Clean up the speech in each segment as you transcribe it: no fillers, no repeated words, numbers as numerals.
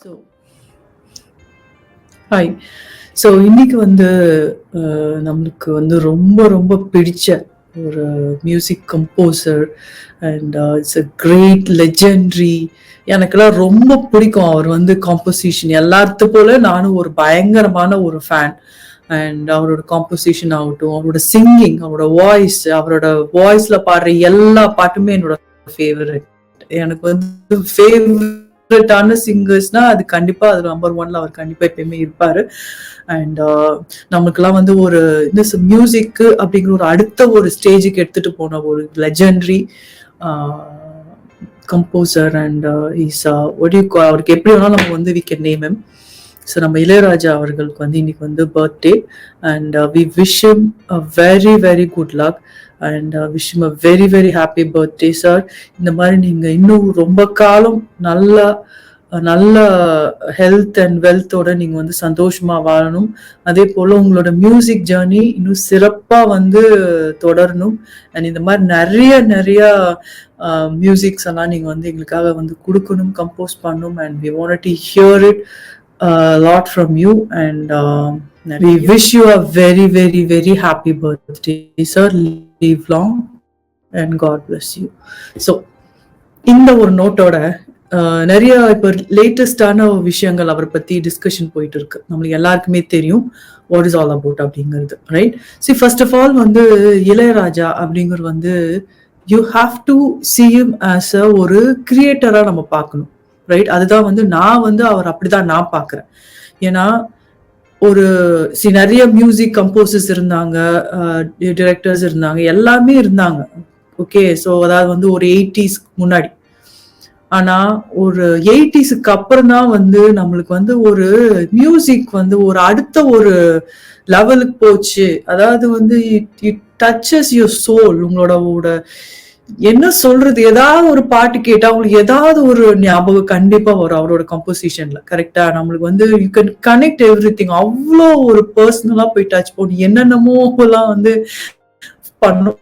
So hi. So இன்னைக்கு வந்து நம்மளுக்கு வந்து ரொம்ப ரொம்ப பிடிச்ச ஒரு music composer and it's a great legendary. எனக்கெல்லாம் ரொம்ப பிடிக்கும் அவர் வந்து காம்போசிஷன். எல்லாத்து போல நானும் ஒரு பயங்கரமான ஒரு ஃபேன். அண்ட் அவரோட காம்போசிஷன் ஆகட்டும், அவரோட சிங்கிங், அவரோட வாய்ஸ்ல பாடுற எல்லா பாட்டுமே என்னோட ஃபேவரட். எனக்கு வந்து ஃபேவரட்டான சிங்கர்ஸ்னா அது கண்டிப்பா அது நம்பர் ஒன்ல அவர் கண்டிப்பா எப்பயுமே இருப்பாரு. அண்ட் நமக்குலாம் வந்து ஒரு இந்த மியூசிக் அப்படிங்கிற ஒரு அடுத்த ஒரு ஸ்டேஜுக்கு எடுத்துட்டு போன ஒரு லெஜெண்டரி கம்போசர். அண்ட் இஸ் அவருக்கு எப்படி வேணாலும் நம்ம வந்து we can name him. So நம்ம இளையராஜா அவர்களுக்கு வந்து இன்னைக்கு வந்து birthday. And we wish him a very very good luck and wish him a very very happy birthday sir. இந்த மாதிரி நீங்க இன்னும் ரொம்ப காலம் நல்ல ஹெல்த் அண்ட் வெல்த்தோட நீங்க வந்து சந்தோஷமா வாழணும். அதே போல உங்களோட மியூசிக் ஜேர்னி இன்னும் சிறப்பா வந்து தொடரணும். அண்ட் இந்த மாதிரி நிறைய நிறைய மியூசிக்ஸ் எல்லாம் நீங்க வந்து எங்களுக்காக வந்து கொடுக்கணும், கம்போஸ் பண்ணணும். And we want to hear it lot from you. And we wish you a very very very happy birthday sir. Live long and God bless you. So இந்த ஒரு நோட்டோட நிறைய இப்போ லேட்டஸ்டான விஷயங்கள் அவரை பத்தி டிஸ்கஷன் போயிட்டு இருக்கு. நம்மளுக்கு எல்லாருக்குமே தெரியும் வாட் இஸ் ஆல் அபவுட் அப்படிங்கிறது, right? See first of all வந்து இளையராஜா அப்படிங்கிறது வந்து you have to see him as a ஒரு கிரியேட்டரா நம்ம பார்க்கணும், ரைட்? அதுதான் வந்து நான் வந்து அவர் அப்படிதான் நான் பார்க்குறேன். ஏன்னா ஒரு நிறைய மியூசிக் கம்போசர்ஸ் இருந்தாங்க, டிரெக்டர்ஸ் இருந்தாங்க, எல்லாமே இருந்தாங்க. ஓகே, ஸோ அதாவது வந்து ஒரு 80s முன்னாடி. ஆனா ஒரு 80ஸ்க்கு அப்புறம் தான் வந்து நம்மளுக்கு வந்து ஒரு மியூசிக் வந்து ஒரு அடுத்த ஒரு லெவலுக்கு போச்சு. அதாவது வந்து இட் டச்சஸ் யுவர் சோல். உங்களோட என்ன சொல்றது, ஏதாவது ஒரு பாட்டு கேட்டா உங்களுக்கு ஏதாவது ஒரு ஞாபகம் கண்டிப்பா வரும் அவரோட கம்போசிஷன்ல. கரெக்டா? நம்மளுக்கு வந்து you can connect every thing. அவ்வளோ ஒரு பர்சனலா போய் டச் பண்ணி என்னென்னமோ எல்லாம் வந்து பண்ணும்.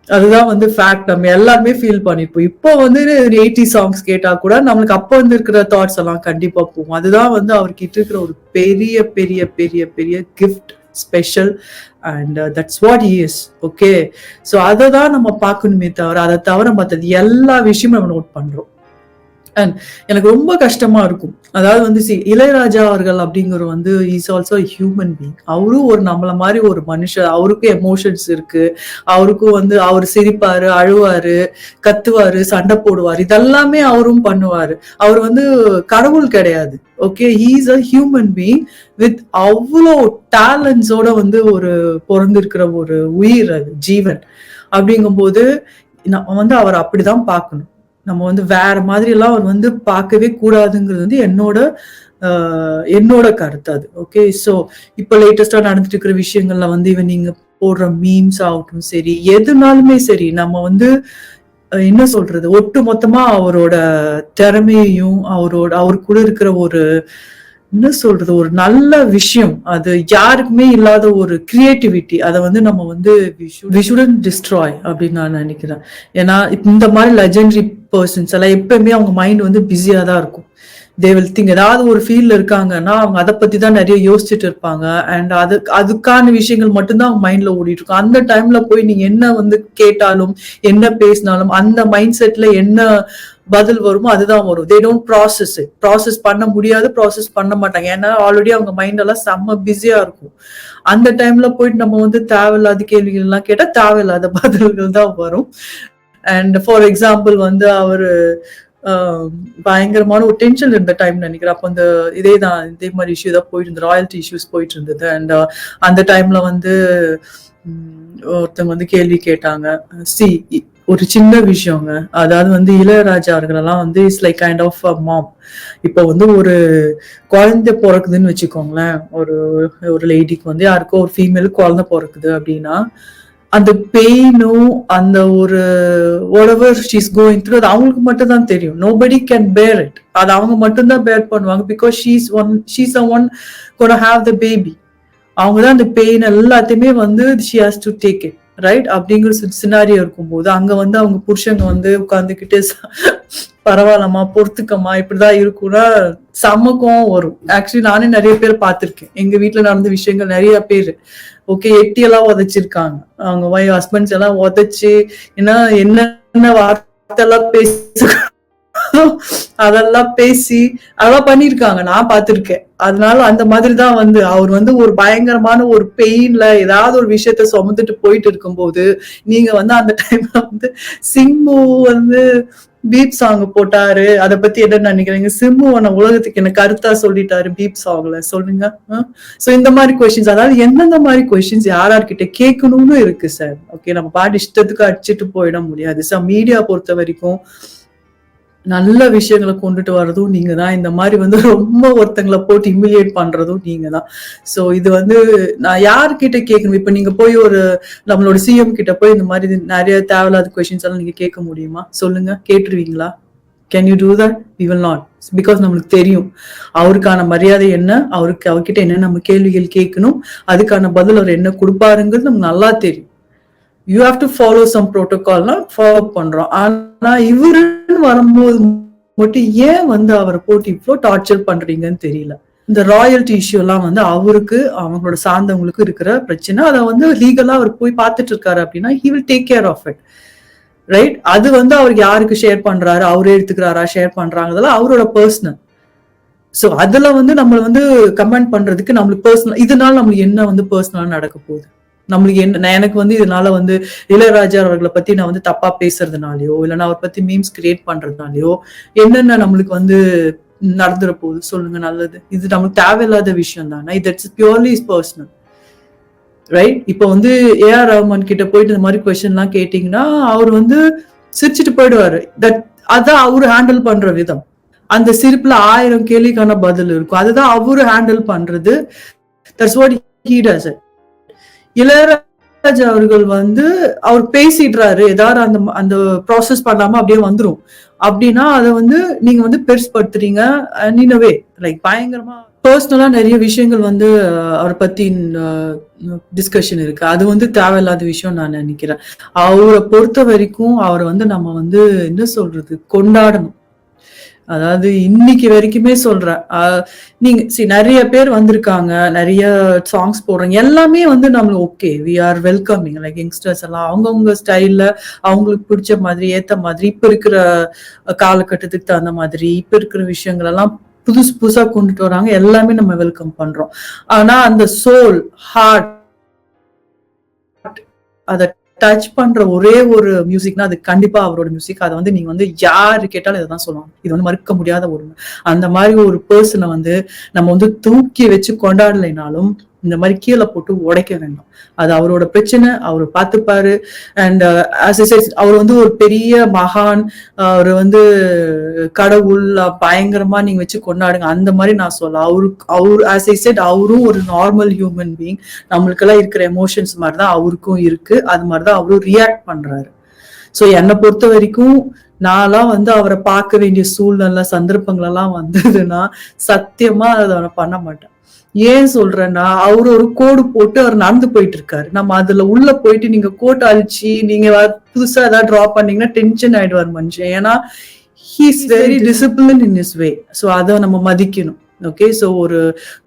அதுதான் வந்து ஃபேக்ட். நம்ம எல்லாருமே ஃபீல் பண்ணிப்போம். இப்போ வந்து 80 சாங்ஸ் கேட்டா கூட நம்மளுக்கு அப்ப வந்து இருக்கிற தாட்ஸ் எல்லாம் கண்டிப்பா போகும். அதுதான் வந்து அவர்கிட்ட இருக்கிற ஒரு பெரிய பெரிய பெரிய பெரிய gift, special. And that's what he is. Okay, so அதை தான் நம்ம பார்க்கணுமே தவிர அதை தவிர மற்றது எல்லா விஷயமும் நம்ம நோட் பண்றோம். அண்ட் எனக்கு ரொம்ப கஷ்டமா இருக்கும். அதாவது வந்து இளையராஜா அவர்கள் அப்படிங்கிற வந்து இஸ் ஆல்சோ ஹியூமன் பீங். அவரும் ஒரு நம்மள மாதிரி ஒரு மனுஷர். அவருக்கும் எமோஷன்ஸ் இருக்கு. அவருக்கும் வந்து அவர் சிரிப்பாரு, அழுவாரு, கத்துவாரு, சண்டை போடுவாரு, இதெல்லாமே அவரும் பண்ணுவாரு. அவர் வந்து கடவுள் கிடையாது. Okay, he is a human being with அவ்வளோ டேலண்ட்ஸோட வந்து ஒரு பிறந்திருக்கிற ஒரு உயிர், அது ஜீவன். அப்படிங்கும்போது நம்ம வந்து அவர் அப்படிதான் பார்க்கணும். நம்ம வந்து வேற மாதிரி எல்லாம் அவர் வந்து பார்க்கவே கூடாதுங்கிறது வந்து என்னோட கருத்து அது. ஓகே, ஸோ இப்போ லேட்டஸ்டா நடந்துட்டு இருக்கிற விஷயங்கள்ல வந்து இவன் நீங்க போடுற மீம்ஸ் ஆகட்டும் சரி, எதுனாலுமே சரி, நம்ம வந்து என்ன சொல்றது, ஒட்டு மொத்தமா அவரோட திறமையையும் அவருக்குள்ள இருக்கிற ஒரு என்ன சொல்றது ஒரு நல்ல விஷயம், அது யாருக்குமே இல்லாத ஒரு கிரியேட்டிவிட்டி, அதை வந்து நம்ம வந்து we shouldn't destroy அப்படின்னு நான் நினைக்கிறேன். ஏன்னா இந்த மாதிரி லெஜெண்டரி பர்சன்ஸ் எல்லாம் எப்பவுமே அவங்க மைண்ட் வந்து பிஸியா தான் இருக்கும். தே வில் திங்க், ஏதாவது ஒரு ஃபீல்ட்ல இருக்காங்கன்னா அவங்க அதை பத்தி தான் நிறைய யோசிச்சுட்டு இருப்பாங்க. அண்ட் அதுக்கான விஷயங்கள் மட்டும்தான் அவங்க மைண்ட்ல ஓடிட்டு இருக்கும். அந்த டைம்ல போய் நீங்க என்ன வந்து கேட்டாலும் என்ன பேசினாலும் அந்த மைண்ட் செட்ல என்ன பதில் வருமோ அதுதான் வரும். தே டோன்ட் ப்ராசஸ் பண்ண முடியாது, ப்ராசஸ் பண்ண மாட்டாங்க. ஏன்னா ஆல்ரெடி அவங்க மைண்ட் எல்லாம் செம்ம பிஸியா இருக்கும். அந்த டைம்ல போயிட்டு நம்ம வந்து தேவையில்லாத கேள்விகள் எல்லாம் கேட்டா தேவையில்லாத பதில்கள் தான் வரும். அண்ட் ஃபார் எக்ஸாம்பிள் வந்து அவரு பயங்கரமான ஒரு டென்ஷன் இருந்த டைம் நினைக்கிறேன். அப்போ அந்த இதே மாதிரி இஷ்யூ தான் போயிட்டு இருந்தது, ராயல்டி இஷ்யூஸ் போயிட்டு இருந்தது. அண்ட் அந்த டைம்ல வந்து ஒருத்தவங்க வந்து கேள்வி கேட்டாங்க. ஒரு சின்ன விஷயங்க, அதாவது வந்து இளையராஜா அவர்களெல்லாம் வந்து it's like kind of a mom. இப்போ வந்து ஒரு குழந்தை பிறக்குதுன்னு வச்சுக்கோங்களேன், ஒரு லேடிக்கு வந்து யாருக்கோ ஒரு ஃபீமேல் குழந்தை பிறக்குது அப்படின்னா அந்த பெயினும் அந்த ஒரு whatever she's going through அது அவங்களுக்கு மட்டும் தான் தெரியும். nobody can bear it. அது அவங்க மட்டும்தான் பேர் பண்ணுவாங்க. because she's the one gonna have the baby. அவங்க தான் அந்த பெயின் எல்லாத்தையுமே வந்து she has to take it. Right? அப்படிங்கிற சினாரியோ இருக்கும்போது அங்க வந்து அவங்க புருஷங்க வந்து உட்கார்ந்துகிட்டு பரவாயில்லம்மா பொறுத்துக்கம்மா இப்படிதான் இருக்கும்னா செம்ம கோவம் வரும். ஆக்சுவலி நானே நிறைய பேர் பார்த்திருக்கேன். எங்க வீட்டுல நடந்த விஷயங்கள் நிறைய பேர் ஓகே எட்டி எல்லாம் உதைச்சிருக்காங்க. அவங்க ஹஸ்பண்ட்ஸ் எல்லாம் உதைச்சு ஏன்னா என்னென்ன வார்த்தை எல்லாம் அதெல்லாம் பேசி அதெல்லாம் பண்ணிருக்காங்க, நான் பார்த்திருக்கேன். அதனால அந்த மாதிரிதான் வந்து அவர் வந்து ஒரு பயங்கரமான ஒரு பெயின்ல ஏதாவது ஒரு விஷயத்த சுமந்துட்டு போயிட்டு இருக்கும்போது நீங்க வந்து அந்த டைம்ல வந்து சிம்பு வந்து பீப் சாங் போட்டாரு. அதை பத்தி என்ன நினைக்கிறீங்க? சிம்புவன உலகத்துக்கு என்ன கருத்தா சொல்லிட்டாரு பீப் சாங்ல, சொல்லுங்க. சோ இந்த மாதிரி கொஸ்டின்ஸ், அதாவது எந்தெந்த மாதிரி கொஸ்டின்ஸ் யார்கிட்ட கேட்கணும்னு இருக்கு சார். ஓகே, நம்ம பாட்டு இஷ்டத்துக்கு அடிச்சுட்டு போயிட முடியாது சார். மீடியா பொறுத்த வரைக்கும் நல்ல விஷயங்களை கொண்டுட்டு வர்றதும் நீங்க தான். இந்த மாதிரி வந்து ரொம்ப ஒருத்தங்களை போட்டு இமிலியேட் பண்றதும் நீங்க தான். சோ இது வந்து நான் யார்கிட்ட கேட்கணும்? இப்ப நீங்க போய் ஒரு நம்மளோட சிஎம் கிட்ட போய் இந்த மாதிரி நிறைய தேவையில்லாத கொஸ்டின்ஸ் எல்லாம் நீங்க கேட்க முடியுமா? சொல்லுங்க, கேட்டுருவீங்களா? Can you do that? We will not. Because நம்மளுக்கு தெரியும் அவருக்கான மரியாதை என்ன, அவர்கிட்ட என்ன நம்ம கேள்விகள் கேட்கணும், அதுக்கான பதில் அவர் என்ன கொடுப்பாருங்கிறது நமக்கு நல்லா தெரியும். You have to follow some ப்ரோட்டோகால்னா ஃபாலோ பண்றோம். ஆனா இவருன்னு வரும்போது மட்டும் ஏன் வந்து அவரை போட்டு இவ்வளோ டார்ச்சர் பண்றீங்கன்னு தெரியல. இந்த ராயல்டி இஷ்யூ எல்லாம் வந்து அவருக்கு அவங்களோட சார்ந்தவங்களுக்கு இருக்கிற பிரச்சனை. அதை வந்து லீகலா அவர் போய் பார்த்துட்டு இருக்காரு அப்படின்னா he will take care of it, right? அது வந்து அவருக்கு யாருக்கு ஷேர் பண்றாரு, அவரே எடுத்துக்கிறாரா, ஷேர் பண்றாங்க, அதெல்லாம் அவரோட பர்சனல். சோ அதுல வந்து நம்ம வந்து கமெண்ட் பண்றதுக்கு நம்மளுக்கு பர்சனல், இதனால நம்மளுக்கு என்ன வந்து பர்சனலா நடக்க போகுது? நம்மளுக்கு என்ன, எனக்கு வந்து இதனால வந்து இளையராஜா அவர்களை பத்தி நான் வந்து தப்பா பேசுறதுனாலயோ இல்லைன்னா அவர் பத்தி மீம்ஸ் கிரியேட் பண்றதுனாலயோ என்னென்ன நம்மளுக்கு வந்து நடந்துற போகுது சொல்லுங்க? நல்லது, இது நமக்கு தேவையில்லாத விஷயம் தானே. It's purely is personal, right? இப்ப வந்து ஏஆர் ரஹ்மான் கிட்ட போயிட்டு இந்த மாதிரி கொஸ்டின் எல்லாம் கேட்டீங்கன்னா அவர் வந்து சிரிச்சுட்டு போயிடுவாரு. அதான் அவரு ஹேண்டில் பண்ற விதம். அந்த சிரிப்புல 1000 கேள்விக்கான பதில் இருக்கும். அதுதான் அவரு ஹேண்டில் பண்றது. That's what he does. Ilaiyaraaja அவர்கள் வந்து அவர் பேசிடுறாரு, ஏதாவது அந்த அந்த ப்ராசஸ் பண்ணாம அப்படியே வந்துரும் அப்படின்னா அதை வந்து நீங்க வந்து பெருசுப்படுத்துறீங்க. நீனவே லைக் பயங்கரமா பர்சனலா நிறைய விஷயங்கள் வந்து அவரை பத்தி டிஸ்கஷன் இருக்கு. அது வந்து தேவையில்லாத விஷயம் நான் நினைக்கிறேன். அவரை பொறுத்த வரைக்கும் அவரை வந்து நம்ம வந்து என்ன சொல்றது, கொண்டாடணும். அதாவது இன்னைக்கு வரைக்குமே சொல்றேன். நீங்க நிறைய பேர் வந்திருக்காங்க, நிறைய சாங்ஸ் போடுறாங்க, எல்லாமே வந்து நம்மளுக்கு okay, we are welcoming. Like youngsters எல்லாம் அவங்கவுங்க ஸ்டைல்ல அவங்களுக்கு பிடிச்ச மாதிரி ஏத்த மாதிரி இப்ப இருக்கிற காலகட்டத்துக்கு தகுந்த மாதிரி இப்ப இருக்கிற விஷயங்கள் எல்லாம் புதுசு புதுசா கொண்டுட்டு வராங்க, எல்லாமே நம்ம வெல்கம் பண்றோம். ஆனா அந்த சோல், ஹார்ட், அதை டச் பண்ற ஒரே ஒரு மியூசிக்னா அது கண்டிப்பா அவரோட மியூசிக். அதை வந்து நீங்க வந்து யாரு கேட்டாலும் இதான் சொல்லுவாங்க, இது வந்து மறுக்க முடியாத ஒரு அந்த மாதிரி ஒரு பர்சனை வந்து நம்ம வந்து தூக்கி வச்சு கொண்டாடலைனாலும் இந்த மாதிரி கீழே போட்டு உடைக்க வேண்டாம். அது அவரோட பிரச்சனை, அவரு பார்த்துப்பாரு. அண்ட் அவர் வந்து ஒரு பெரிய மகான், அவர் வந்து கடவுள் பயங்கரமா நீங்க வச்சு கொண்டாடுங்க அந்த மாதிரி நான் சொல்ல. அவரு ஆஸ் ஐ செட் அவரும் ஒரு நார்மல் ஹியூமன் பீயிங். நம்மளுக்கெல்லாம் இருக்கிற எமோஷன்ஸ் மாதிரிதான் அவருக்கும் இருக்கு, அது மாதிரிதான் அவரும் ரியாக்ட் பண்றாரு. சோ என்னை பொறுத்த வரைக்கும் நான்லாம் வந்து அவரை பார்க்க வேண்டிய சூழ்நிலை சந்தர்ப்பங்கள் எல்லாம் வந்ததுன்னா சத்தியமா அதை அவனை பண்ண மாட்டேன். ஏன் சொல்றேன்னா அவர் ஒரு கோடு போட்டு அவர் நடந்து போயிட்டு இருக்காரு. நம்ம அதுல உள்ள போயிட்டு நீங்க கோட் அழிச்சு நீங்க புதுசா ஏதாவது டிரா பண்ணீங்கன்னா டென்ஷன் ஆயிடுவார் மனுஷன். ஏன்னா he is very disciplined in his way. So அதை நம்ம மதிக்கணும். ஓகே, ஸோ ஒரு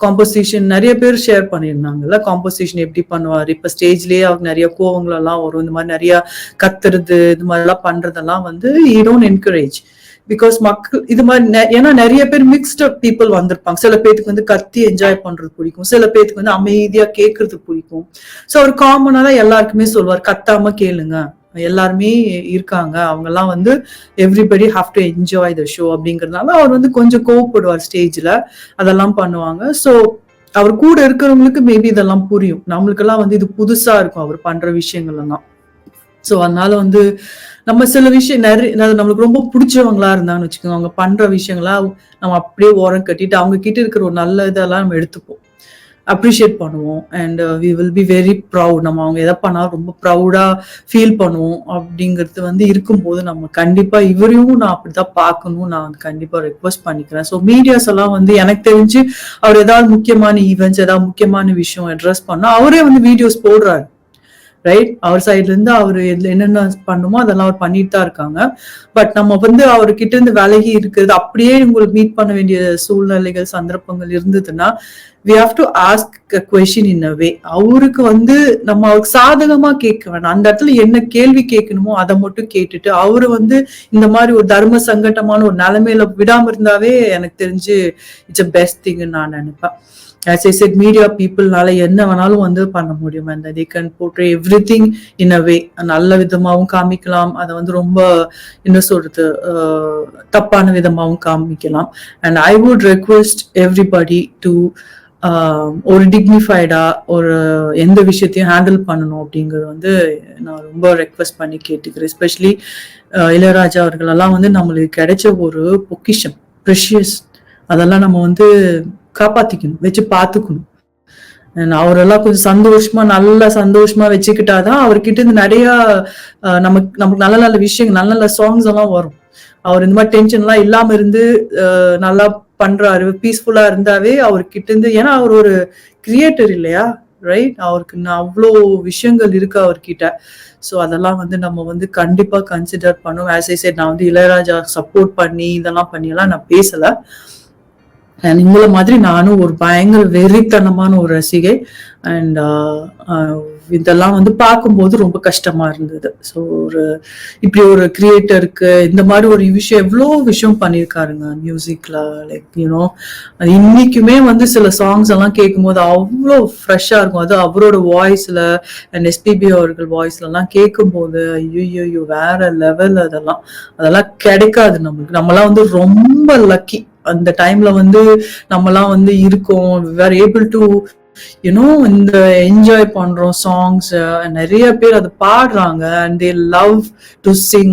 காம்போசிஷன் நிறைய பேர் ஷேர் பண்ணியிருந்தாங்கல்ல, காம்போசிஷன் எப்படி பண்ணுவார். இப்ப ஸ்டேஜ்லயே அவருக்கு நிறைய கோவங்கள் எல்லாம் வரும், இந்த மாதிரி நிறைய கத்துறது இது மாதிரி எல்லாம் பண்றதெல்லாம் வந்து he don't encourage. பிகாஸ் மக்கள் இது மாதிரி, ஏன்னா நிறைய பேர் மிக்ஸ்ட் பீப்புள் வந்திருப்பாங்க. சில பேருக்கு வந்து கத்தி என்ஜாய் பண்றது பிடிக்கும், சில பேருக்கு வந்து அமைதியா கேட்கறது பிடிக்கும். ஸோ அவர் காமனா தான் எல்லாருக்குமே சொல்வார், கத்தாம கேளுங்க, எல்லாருமே இருக்காங்க, அவங்க எல்லாம் வந்து everybody have to enjoy the show அப்படிங்கறதுனால அவர் வந்து கொஞ்சம் கோவப்படுவார் ஸ்டேஜ்ல, அதெல்லாம் பண்ணுவாங்க. ஸோ அவர் கூட இருக்கிறவங்களுக்கு மேபி இதெல்லாம் புரியும். நம்மளுக்கெல்லாம் வந்து இது புதுசா இருக்கும் அவர் பண்ற விஷயங்கள் எல்லாம். ஸோ அதனால வந்து நம்ம சில விஷயம் நிறைய நம்மளுக்கு ரொம்ப பிடிச்சவங்களா இருந்தாங்கன்னு வச்சுக்கோங்க, அவங்க பண்ற விஷயங்களா நம்ம அப்படியே ஓரம் கட்டிட்டு அவங்க கிட்ட இருக்கிற ஒரு நல்ல இதெல்லாம் நம்ம எடுத்துப்போம், அப்ரிஷியேட் பண்ணுவோம். And we will be very proud. நம்ம அவங்க எதை பண்ணாலும் ரொம்ப ப்ரௌடா ஃபீல் பண்ணுவோம். அப்படிங்கிறது வந்து இருக்கும்போது நம்ம கண்டிப்பா இவரையும் நான் அப்படிதான் பார்க்கணும், நான் கண்டிப்பா ரெக்வஸ்ட் பண்ணிக்கிறேன். ஸோ மீடியாஸ் எல்லாம் வந்து எனக்கு தெரிஞ்சு அவர் ஏதாவது முக்கியமான ஈவெண்ட்ஸ் ஏதாவது முக்கியமான விஷயம் அட்ரஸ் பண்ணா அவரே வந்து வீடியோஸ் போடுறாரு. ரைட்? அவர் சைட்ல இருந்து அவர் என்னென்ன பண்ணுமோ அதெல்லாம் அவர் பண்ணிட்டு தான் இருக்காங்க. பட் நம்ம வந்து அவர்கிட்ட இருந்து விலகி இருக்கிறது, அப்படியே உங்களுக்கு மீட் பண்ண வேண்டிய சூழ்நிலைகள், சந்தர்ப்பங்கள் இருந்ததுன்னா, we have to ask a question in a way. அவருக்கு வந்து நம்ம அவருக்கு சாதகமா கேட்க வேணாம். அந்த இடத்துல என்ன கேள்வி கேட்கணுமோ அதை மட்டும் கேட்டுட்டு, அவரு வந்து இந்த மாதிரி ஒரு தர்ம சங்கட்டமான ஒரு நிலைமையில விடாம இருந்தாவே எனக்கு தெரிஞ்சு இட்ஸ் a பெஸ்ட் திங்னு நான் நினைப்பேன். as I said, media peopleனால என்ன வேணாலும் வந்து பண்ண முடியும். and they can portray everything in a way. நல்ல விதமாவும் காமிக்கலாம், அதை வந்து ரொம்ப என்ன சொல்றது தப்பான விதமாவும் காமிக்கலாம். and I would request everybody to ஒரு டிக்னிஃபைடா ஒரு எந்த விஷயத்தையும் ஹேண்டில் பண்ணணும் அப்படிங்கிறது வந்து நான் ரொம்ப ரெக்வெஸ்ட் பண்ணி கேட்டுக்கிறேன். எஸ்பெஷலி இளையராஜா அவர்கள் எல்லாம் வந்து நம்மளுக்கு கிடைச்ச ஒரு பொக்கிஷம், ப்ரெஷியஸ். அதெல்லாம் நம்ம வந்து காப்பாத்திக்கணும், வச்சு பார்த்துக்கணும். அவரெல்லாம் கொஞ்சம் சந்தோஷமா, நல்ல சந்தோஷமா வச்சுக்கிட்டாதான் அவர்கிட்ட இருந்து நிறைய நமக்கு நல்ல நல்ல விஷயங்கள், நல்ல நல்ல சாங்ஸ் எல்லாம் வரும். அவர் இந்த மாதிரி டென்ஷன் எல்லாம் இல்லாம இருந்து நல்லா பண்றாரு, பீஸ்ஃபுல்லா இருந்தாவே அவர்கிட்ட இருந்து, ஏன்னா அவர் ஒரு கிரியேட்டர் இல்லையா, ரைட்? அவருக்கு அவ்வளோ விஷயங்கள் இருக்கு அவர்கிட்ட. ஸோ அதெல்லாம் வந்து நம்ம வந்து கண்டிப்பா கன்சிடர் பண்ணும். ஆஸ் ஐ செட், நான் வந்து இளையராஜா சப்போர்ட் பண்ணி இதெல்லாம் பண்ணியெல்லாம் நான் பேசல. உங்களை மாதிரி நானும் ஒரு பயங்கர வெறித்தனமான ஒரு ரசிகை. அண்ட் இதெல்லாம் வந்து பார்க்கும்போது ரொம்ப கஷ்டமா இருந்தது. ஸோ இப்படி ஒரு கிரியேட்டருக்கு இந்த மாதிரி ஒரு விஷயம், எவ்வளோ விஷயம் பண்ணியிருக்காருங்க மியூசிக்ல. லைக் யூனோ, இன்னைக்குமே வந்து சில சாங்ஸ் எல்லாம் கேட்கும்போது அவ்வளோ ஃப்ரெஷ்ஷா இருக்கும். அது அவரோட வாய்ஸ்ல அண்ட் எஸ்பிபி அவர்கள் வாய்ஸ்ல எல்லாம் கேட்கும்போது ஐயோ வேற லெவல். அதெல்லாம் கிடைக்காது நம்மளுக்கு. நம்மலாம் வந்து ரொம்ப லக்கி. அந்த டைம்ல வந்து நம்மலாம் வந்து இருக்கோம், we are able to இந்த என்ஜாய் பண்றோம் சாங்ஸ். நிறைய பேர் அதை பாடுறாங்க and they love to sing.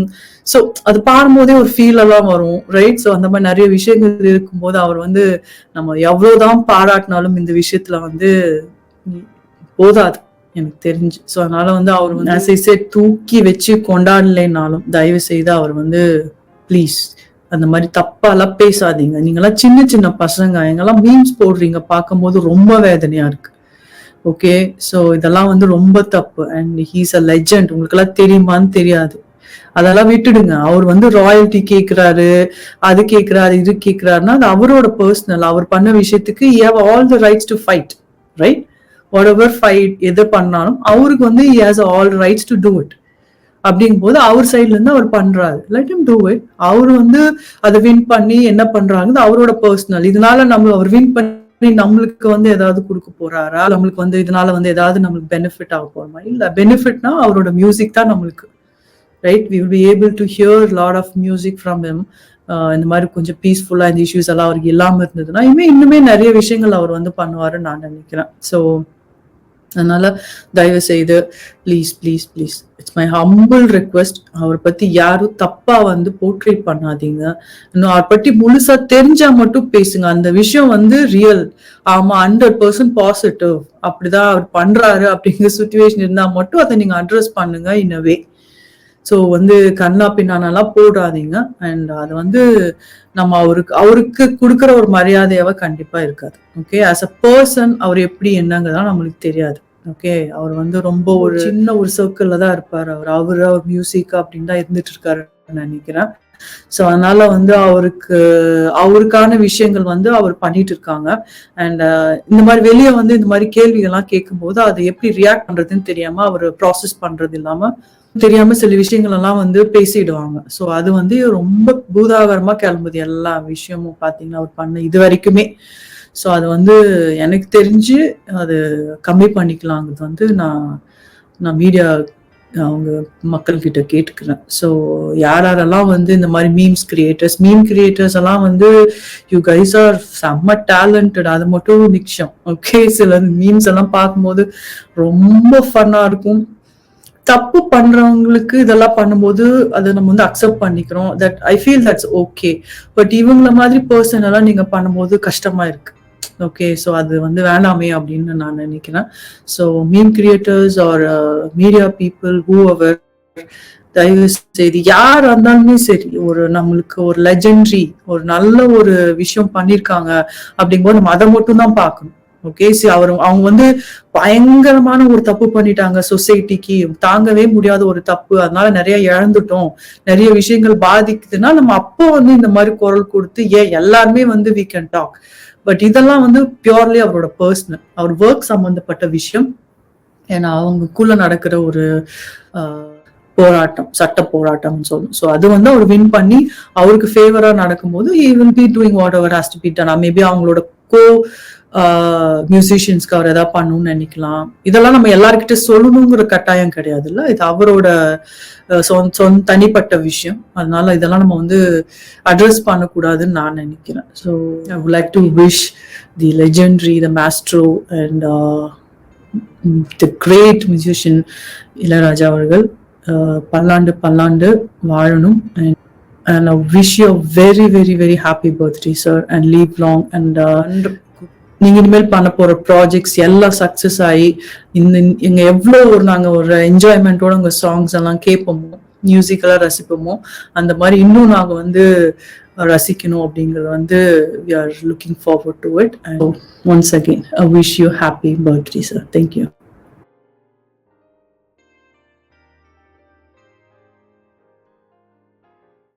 So அது பாடும்போதே ஒரு ஃபீல் எல்லாம் வரும், ரைட்? ஸோ அந்த மாதிரி நிறைய விஷயங்கள் இருக்கும்போது அவர் வந்து நம்ம எவ்வளவுதான் பாராட்டினாலும் இந்த விஷயத்துல வந்து போதாது எனக்கு தெரிஞ்சு. ஸோ அதனால வந்து அவர் வந்து தூக்கி வச்சு கொண்டாடலைனாலும் தயவு செய்து அவர் வந்து ப்ளீஸ் அந்த மாதிரி தப்பாலாம் பேசாதீங்க. நீங்கெல்லாம் சின்ன சின்ன பசங்க, எங்கெல்லாம் மீம்ஸ் போடுறீங்க பார்க்கும்போது ரொம்ப வேதனையா இருக்கு. ஓகே, ஸோ இதெல்லாம் வந்து ரொம்ப தப்பு. And he's a legend. உங்களுக்கு எல்லாம் தெரியுமான்னு தெரியாது, அதெல்லாம் விட்டுடுங்க. அவர் வந்து ராயல்டி கேட்கிறாரு, அது கேட்கிறாரு, இது கேட்கிறாருன்னா அது அவரோட பர்சனல். அவர் பண்ண விஷயத்துக்கு he have all the rights to fight, right? whatever fight எது பண்ணாலும் அவருக்கு வந்து he has all rights to do it. அப்படிங்கும் போது அவர் சைட்ல இருந்து அவர் பண்றாரு, லெட் ஹிம் டூ இட். அவரு வந்து அதை வின் பண்ணி என்ன பண்றாங்க அவரோட பர்சனல். இதனால நம்ம அவர் வின் பண்ணி நம்மளுக்கு வந்து ஏதாவது கொடுக்க போறாரா, நம்மளுக்கு வந்து இதனால வந்து ஏதாவது நம்மளுக்கு பெனிஃபிட் ஆக போறோமா? இல்ல, பெனிஃபிட்னா அவரோட மியூசிக் தான் நம்மளுக்கு, right? We will be able to hear lot of music from him. இந்த மாதிரி கொஞ்சம் பீஸ்ஃபுல்லா இந்த இஷ்யூஸ் எல்லாம் அவருக்கு இல்லாம இருந்ததுன்னா இன்னுமே நிறைய விஷயங்கள் அவர் வந்து பண்ணுவாருன்னு நான் நினைக்கிறேன். ஸோ அதனால தயவு செய்து please please please, it's my humble request, அவரை பத்தி யாரும் தப்பா வந்து போர்ட்ரேட் பண்ணாதீங்க. இன்னும் அவரை பற்றி முழுசா தெரிஞ்சா மட்டும் பேசுங்க. அந்த விஷயம் வந்து ரியல், ஆமா 100% பாசிட்டிவ், அப்படிதான் அவர் பண்றாரு அப்படிங்கிற சுச்சுவேஷன் இருந்தா மட்டும் அதை நீங்க அட்ரஸ் பண்ணுங்க இன் அ வே. ஸோ வந்து கண்ணா பின்னானெல்லாம் போடாதீங்க. அண்ட் அது வந்து நம்ம அவருக்கு கொடுக்குற ஒரு மரியாதையாவ கண்டிப்பா இருக்காது. ஓகே, ஆஸ் அ பர்சன் அவர் எப்படி என்னங்கிறதா நம்மளுக்கு தெரியாது. ஓகே, அவர் வந்து ரொம்ப ஒரு சின்ன ஒரு சர்க்கிள்ல தான் இருப்பாரு. அவர் மியூசிக் அப்படின்னு தான் இருந்துட்டு இருக்காருன்னு நினைக்கிறேன். ஸோ அதனால வந்து அவருக்கான விஷயங்கள் வந்து அவர் பண்ணிட்டு இருக்காங்க. அண்ட் இந்த மாதிரி வெளியே வந்து இந்த மாதிரி கேள்விகள்லாம் கேட்கும்போது அதை எப்படி ரியாக்ட் பண்றதுன்னு தெரியாம அவர் ப்ராசஸ் பண்றது இல்லாம தெரியாம சில விஷயங்கள் எல்லாம் வந்து பேசிடுவாங்க. ஸோ அது வந்து ரொம்ப பூதாகரமா கிளம்புது எல்லா விஷயமும் பாத்தீங்கன்னா அவர் பண்ண இது வரைக்குமே. ஸோ அது வந்து எனக்கு தெரிஞ்சு அது கம்மி பண்ணிக்கலாங்கிறது வந்து நான் மீடியா அவங்க மக்கள் கிட்ட கேட்டுக்கிறேன். ஸோ யாரெல்லாம் வந்து இந்த மாதிரி மீம் கிரியேட்டர்ஸ் எல்லாம் வந்து யூ கைஸ் ஆர் செம்ம டேலண்டட், அது மட்டும் நிச்சயம். ஓகே, சில மீம்ஸ் எல்லாம் பார்க்கும்போது ரொம்ப ஃபன்னா இருக்கும். தப்பு பண்றவங்களுக்கு இதெல்லாம் பண்ணும்போது அதை நம்ம வந்து அக்செப்ட் பண்ணிக்கிறோம், that I feel that's okay. But இவங்கள மாதிரி பர்சன் எல்லாம் நீங்க பண்ணும்போது கஷ்டமா இருக்கு. ஓகே, ஸோ அது வந்து வேணாமே அப்படின்னு நான் நினைக்கிறேன். So meme creators or media people whoever, தயவு செய்து யார் இருந்தாலுமே சரி, நம்மளுக்கு ஒரு லெஜெண்டரி ஒரு நல்ல ஒரு விஷயம் பண்ணிருக்காங்க அப்படிங்கும்போது நம்ம அதை மட்டும் தான் பார்க்கணும். ஓகே, அவங்க வந்து பயங்கரமான ஒரு தப்பு பண்ணிட்டாங்க, சொசைட்டிக்கு தாங்கவே முடியாத ஒரு தப்பு, அதனால நிறைய இழந்துட்டோம், நிறைய விஷயங்கள் பாதிக்குதுன்னா நம்ம அப்போ வந்து இந்த மாதிரி குரல் கொடுத்து எல்லாருமே வந்து we can talk. பட் இதெல்லாம் வந்து பியூர்லி அவரோட பர்சனல், அவர் ஒர்க் சம்பந்தப்பட்ட விஷயம். ஏன்னா அவங்களுக்குள்ள நடக்கிற ஒரு போராட்டம், சட்ட போராட்டம் சொல்லணும். ஸோ அது வந்து அவர் வின் பண்ணி அவருக்கு ஃபேவரா நடக்கும்போது he will be doing whatever has to be done. Maybe அவங்களோட கோ மியூசிஷியன்ஸ்க்கு அவர் ஏதாவது பண்ணணும்னு நினைக்கலாம். இதெல்லாம் நம்ம எல்லாருக்கிட்ட சொல்லணுங்கிற கட்டாயம் கிடையாது இல்ல, இது அவரோட சொந்த தனிப்பட்ட விஷயம். அதனால இதெல்லாம் நம்ம வந்து அட்ரஸ் பண்ணக்கூடாதுன்னு நான் நினைக்கிறேன். So I would like to wish the legendary, the maestro and the great musician Ilaiyaraaja அவர்கள் பல்லாண்டு பல்லாண்டு வாழணும். And I wish you a very very very happy birthday sir, and live long. And நீங்க இனிமேல் பண்ண போற ப்ராஜெக்ட்ஸ் எல்லாம் சக்சஸ் ஆகி எங்க எவ்வளவு நாங்க ஒரு என்ஜாய்மெண்டோட உங்க சாங்ஸ் எல்லாம் கேட்போமோ, மியூசிக்கெல்லாம் ரசிப்போமோ, அந்த மாதிரி இன்னும் நாங்க வந்து ரசிக்கணும் அப்படிங்கறது வந்து we are looking forward to it. And once again I wish you happy birthday sir. Thank you.